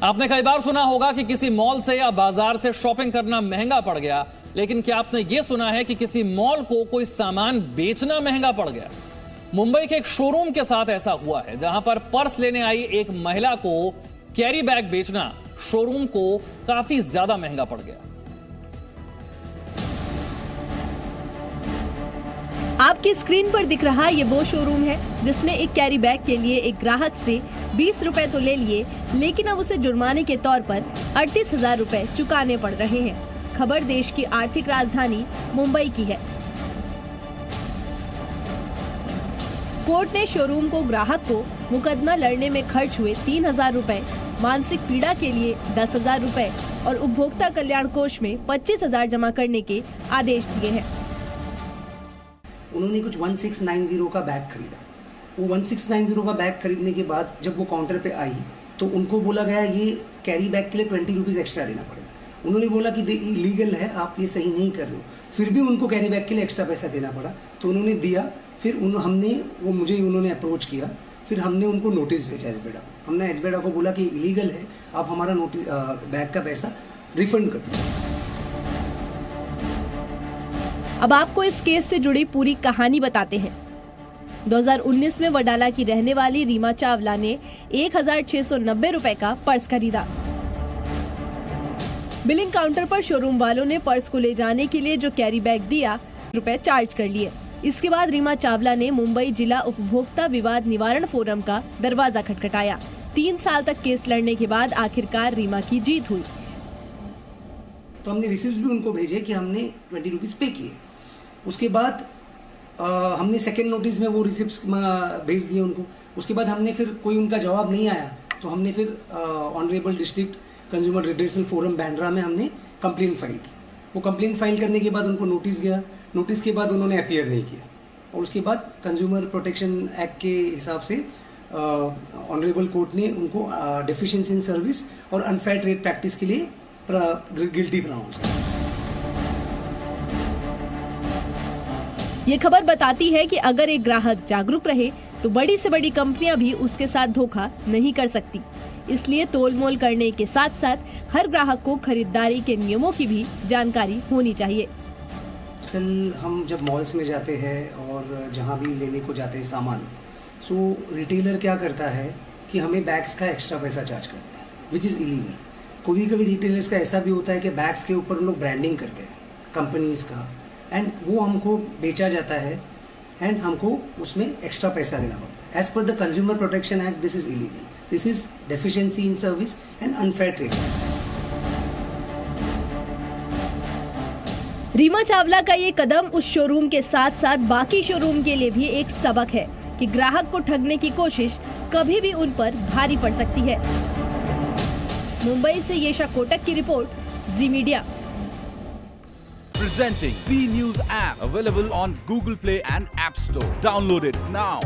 आपने कई बार सुना होगा कि किसी मॉल से या बाजार से शॉपिंग करना महंगा पड़ गया, लेकिन क्या आपने यह सुना है कि किसी मॉल को कोई सामान बेचना महंगा पड़ गया? मुंबई के एक शोरूम के साथ ऐसा हुआ है, जहां पर पर्स लेने आई एक महिला को कैरी बैग बेचना शोरूम को काफी ज्यादा महंगा पड़ गया। आपकी स्क्रीन पर दिख रहा ये वो शोरूम है जिसमें एक कैरी बैग के लिए एक ग्राहक से 20 रुपए तो ले लिए, लेकिन अब उसे जुर्माने के तौर पर 38,000 रुपए चुकाने पड़ रहे हैं। खबर देश की आर्थिक राजधानी मुंबई की है। कोर्ट ने शोरूम को ग्राहक को मुकदमा लड़ने में खर्च हुए 3,000 रुपए, मानसिक पीड़ा के लिए 10,000 रुपए और उपभोक्ता कल्याण कोष में 25,000 जमा करने के आदेश दिए हैं। उन्होंने कुछ 1690 का बैग खरीदा। वो 1690 का बैग खरीदने के बाद जब वो काउंटर पे आई तो उनको बोला गया ये कैरी बैग के लिए 20 रुपीज़ एक्स्ट्रा देना पड़ेगा। उन्होंने बोला कि इलीगल है, आप ये सही नहीं कर रहे हो। फिर भी उनको कैरी बैग के लिए एक्स्ट्रा पैसा देना पड़ा, तो उन्होंने दिया। फिर उन्होंने अप्रोच किया, फिर हमने उनको नोटिस भेजा एसबेडा को। हमने एसबेडा को बोला कि इलीगल है, आप हमारा बैग का पैसा रिफंड कर दीजिए। अब आपको इस केस से जुड़ी पूरी कहानी बताते हैं। 2019 में वडाला की रहने वाली रीमा चावला ने 1,690 रुपए का पर्स खरीदा। बिलिंग काउंटर पर शोरूम वालों ने पर्स को ले जाने के लिए जो कैरी बैग दिया, रुपए चार्ज कर लिए। इसके बाद रीमा चावला ने मुंबई जिला उपभोक्ता विवाद निवारण फोरम का दरवाजा खटखटाया। 3 साल तक केस लड़ने के बाद आखिरकार रीमा की जीत हुई। तो हमने रिसिप्ट भी उनको भेजे कि हमने 20 रुपीज़ पे किए। उसके बाद हमने सेकेंड नोटिस में वो रिसिप्ट भेज दिए उनको। उसके बाद हमने फिर कोई उनका जवाब नहीं आया तो हमने फिर honourable district consumer redressal forum Bandra में हमने कंप्लेन फाइल की। वो कंप्लेन फाइल करने के बाद उनको नोटिस गया। नोटिस के बाद उन्होंने अपीयर नहीं किया और उसके बाद कंज्यूमर प्रोटेक्शन एक्ट के हिसाब से ऑनरेबल कोर्ट ने उनको डेफिशिएंसी इन सर्विस और अनफेयर ट्रेड प्रैक्टिस के लिए गिल्टी प्रोनाउंस किया। ये खबर बताती है कि अगर एक ग्राहक जागरूक रहे तो बड़ी से बड़ी कंपनियां भी उसके साथ धोखा नहीं कर सकती। इसलिए तोलमोल करने के साथ साथ हर ग्राहक को खरीदारी के नियमों की भी जानकारी होनी चाहिए। कल हम जब मॉल्स में जाते हैं और जहाँ भी लेने को जाते हैं सामान, सो रिटेलर क्या करता है कि हमें बैग्स का एक्स्ट्रा पैसा चार्ज करता है, विच इज़ इलीगल। कभी कभी रिटेलर्स का ऐसा भी होता है कि बैग्स के ऊपर लोग ब्रांडिंग करते हैं कंपनीज़ का, एंड वो हमको बेचा जाता है एंड हमको उसमें एक्स्ट्रा पैसा देना पड़ता है। As per the consumer protection act this is illegal. This is deficiency in service and unfair trade practice. Reema Chawla का ये कदम उस शोरूम के साथ साथ बाकी शोरूम के लिए भी एक सबक है कि ग्राहक को ठगने की कोशिश कभी भी उन पर भारी पड़ सकती है। मुंबई से येशा कोटक की report, ji media. Presenting B News app, available on Google Play and App Store. Download it now.